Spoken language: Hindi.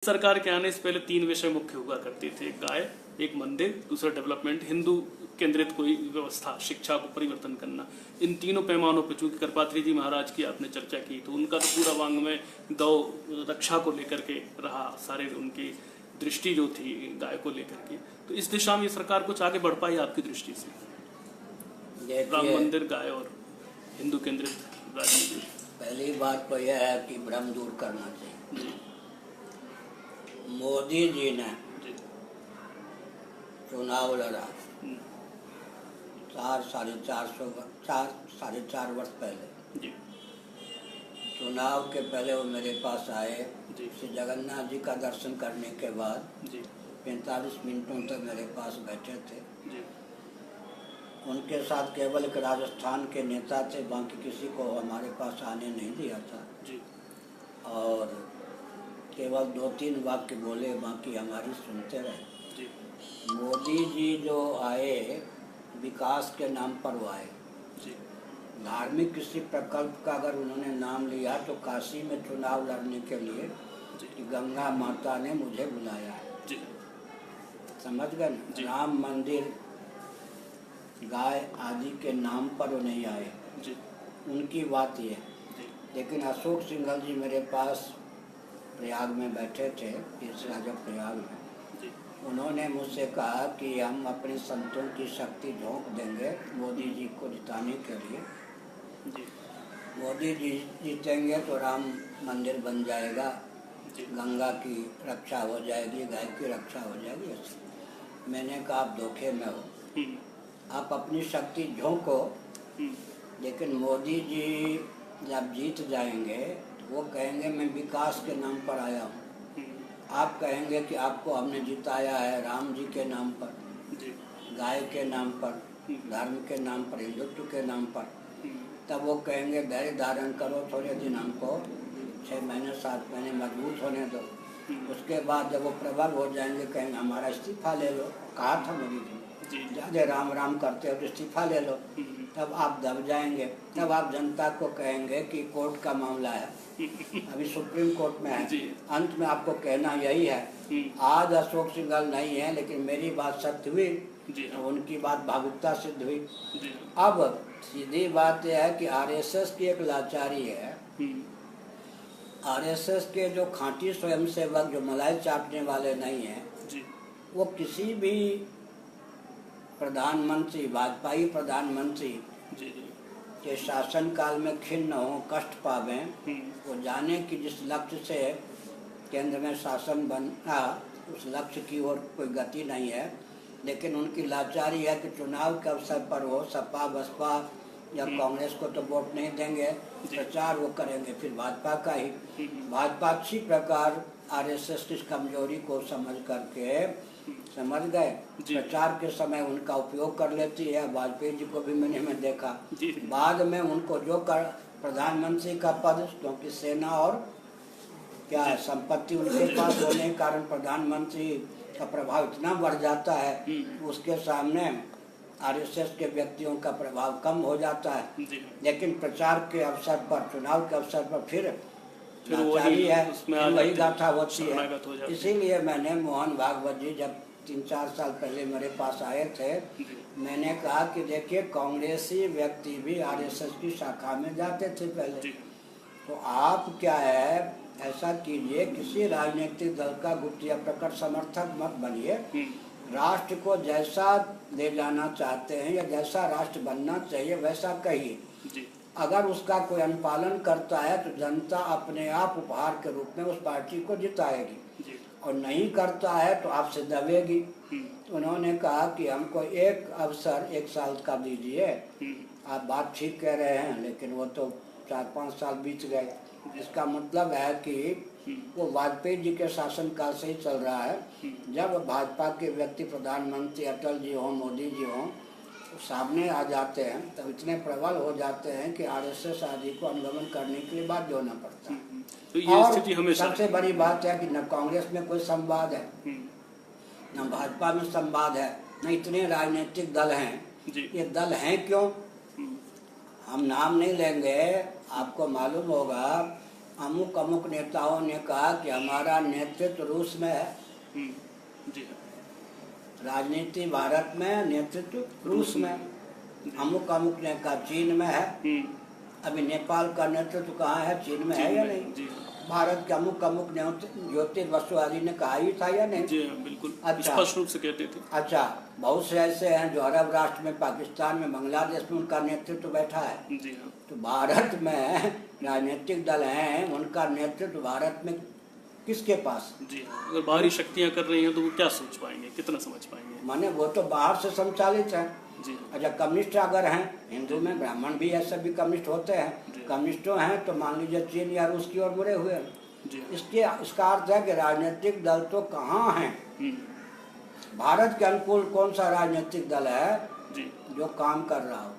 सरकार के आने से पहले 3 विषय मुख्य हुआ करते थे, एक गाय, एक मंदिर, दूसरा डेवलपमेंट, हिंदू केंद्रित कोई व्यवस्था, शिक्षा को परिवर्तन करना। इन तीनों पैमानों पर चूंकि करपात्री जी महाराज की आपने चर्चा की, तो उनका तो पूरा वांग्मय गौ रक्षा को लेकर के रहा, सारे उनकी दृष्टि जो थी गाय को लेकर के। तो इस दिशा में सरकार कुछ आगे बढ़ पाई आपकी दृष्टि से, राम मंदिर, गाय और हिंदू केंद्रित राजनीति? पहली बात तो यह है कि भ्रम दूर करना चाहिए। मोदी जी ने चुनाव लड़ा 4-4.5 वर्ष पहले। चुनाव के पहले वो मेरे पास आए, श्री जगन्नाथ जी का दर्शन करने के बाद 45 मिनटों तक मेरे पास बैठे थे। उनके साथ केवल एक राजस्थान के नेता थे, बाकी किसी को हमारे पास आने नहीं दिया था। और केवल 2-3 वाक्य बोले, बाकी हमारी सुनते रहे। मोदी जी जो आए, विकास के नाम पर वो आए। धार्मिक किसी प्रकल्प का अगर उन्होंने नाम लिया तो काशी में चुनाव लड़ने के लिए गंगा माता ने मुझे बुलाया है, समझ गए ना। राम मंदिर, गाय आदि के नाम पर वो नहीं आए, उनकी बात ये। लेकिन अशोक सिंघल जी मेरे पास प्रयाग में बैठे थे, तीसरा जब प्रयाग में, उन्होंने मुझसे कहा कि हम अपने संतों की शक्ति झोंक देंगे मोदी जी को जिताने के लिए। मोदी जी जीतेंगे तो राम मंदिर बन जाएगा, गंगा की रक्षा हो जाएगी, गाय की रक्षा हो जाएगी। मैंने कहा आप धोखे में हो, आप अपनी शक्ति झोंको, लेकिन मोदी जी जब जीत जाएंगे तो वो कहेंगे मैं विकास के नाम पर आया हूँ। आप कहेंगे कि आपको हमने जिताया है राम जी के नाम पर, गाय के नाम पर, धर्म के नाम पर, हिंदुत्व के नाम पर। तब वो कहेंगे धैर्य धारण करो, थोड़े दिन हमको 6 महीने 7 महीने मजबूत होने दो। उसके बाद जब वो प्रबल हो जाएंगे कहेंगे हमारा इस्तीफा ले लो। कहा था मोदी जी, ज़्यादा राम राम करते हो तो इस्तीफा ले लो। तब आप दब जाएंगे, तब आप जनता को कहेंगे कि कोर्ट का मामला है, अभी सुप्रीम कोर्ट में है। अंत में आपको कहना यही है, आज अशोक सिंघल नहीं है, लेकिन मेरी बात सत्य हुई, तो उनकी बात भावुकता सिद्ध हुई। अब सीधी बात यह है कि आरएसएस की एक लाचारी है। आरएसएस के जो खांटी स्वयंसेवक, जो मलाई चाटने वाले नहीं हैं, वो किसी भी प्रधानमंत्री, भाजपाई प्रधानमंत्री के शासन काल में खिन्न हो, कष्ट पावें। वो जाने कि जिस लक्ष्य से केंद्र में शासन बना, उस लक्ष्य की ओर कोई गति नहीं है। लेकिन उनकी लाचारी है कि चुनाव के अवसर पर वो सपा बसपा या कांग्रेस को तो वोट नहीं देंगे, प्रचार वो करेंगे फिर भाजपा का ही। भाजपा अच्छी प्रकार आरएसएस की कमजोरी को समझ करके, समझ गए, प्रचार के समय उनका उपयोग कर लेती है। वाजपेयी जी को भी मैंने देखा, बाद में उनको जो कर प्रधानमंत्री का पद, क्योंकि सेना और क्या है संपत्ति उनके पास होने के कारण प्रधानमंत्री का प्रभाव इतना बढ़ जाता है, उसके सामने आरएसएस के व्यक्तियों का प्रभाव कम हो जाता है। लेकिन प्रचार के अवसर पर, चुनाव के अवसर पर फिर वही है, वही गाथा होती है। इसीलिए मैंने मोहन भागवत जी जब 3-4 साल पहले मेरे पास आए थे, मैंने कहा कि देखिए कांग्रेसी व्यक्ति भी आरएसएस की शाखा में जाते थे पहले, तो आप क्या है ऐसा कीजिए, किसी राजनीतिक दल का गुप्त या प्रकट समर्थक मत बनिए। राष्ट्र को जैसा ले जाना चाहते हैं या जैसा राष्ट्र बनना चाहिए वैसा कहिए। अगर उसका कोई अनुपालन करता है तो जनता अपने आप उपहार के रूप में उस पार्टी को जिताएगी, और नहीं करता है तो आपसे दबेगी। उन्होंने कहा कि हमको एक अवसर 1 साल का दीजिए। आप बात ठीक कह रहे हैं, लेकिन वो तो 4-5 साल बीत गए। इसका मतलब है कि वो वाजपेयी जी के शासनकाल से ही चल रहा है। जब भाजपा के व्यक्ति प्रधानमंत्री अटल जी हों, मोदी जी हों, सामने आ जाते हैं तब इतने प्रबल हो जाते हैं कि आरएसएस आदि को अनुगमन करने के लिए बाध्य होना पड़ता है। तो ये स्थिति हमेशा सबसे बड़ी बात है कि न कांग्रेस में कोई संवाद है, न भाजपा में संवाद है, न इतने राजनीतिक दल हैं। ये दल हैं क्यों, हम नाम नहीं लेंगे, आपको मालूम होगा अमुक अमुक नेताओं ने कहा कि हमारा नेतृत्व रूस में है, जी हाँ, राजनीति भारत में है, नेतृत्व रूस में है। अमुक अमुक ने कहा चीन में है। अभी नेपाल का नेतृत्व कहाँ है, चीन में है या नहीं? जी हाँ, भारत के अमुक अमुक ज्योतिर्वसु आदि ने कहा ही था या नहीं? जी हाँ, बिल्कुल अच्छा। स्पष्ट रूप से कहते थे। अच्छा, बहुत से ऐसे हैं जो अरब राष्ट्र में, पाकिस्तान में, बांग्लादेश में उनका नेतृत्व बैठा है। जी हाँ, तो भारत में राजनीतिक दल हैं, उनका नेतृत्व भारत में किसके पास? जी हाँ, अगर बाहरी शक्तियाँ कर रही हैं तो वो क्या सोच पाएंगे, कितना समझ पाएंगे? माने वो तो बाहर से संचालित हैं। जी हाँ, अच्छा, कम्युनिस्ट अगर हैं, हिंदू में ब्राह्मण भी ऐसे भी कम्युनिस्ट होते हैं, कम्युनिस्टों हैं तो मान लीजिए चीन या रूस की ओर मुड़े हुए हैं। जी हाँ, इसका अर्थ है कि राजनीतिक दल तो कहाँ हैं? भारत के अनुकूल कौन सा राजनीतिक दल है जी जो काम कर रहा हो?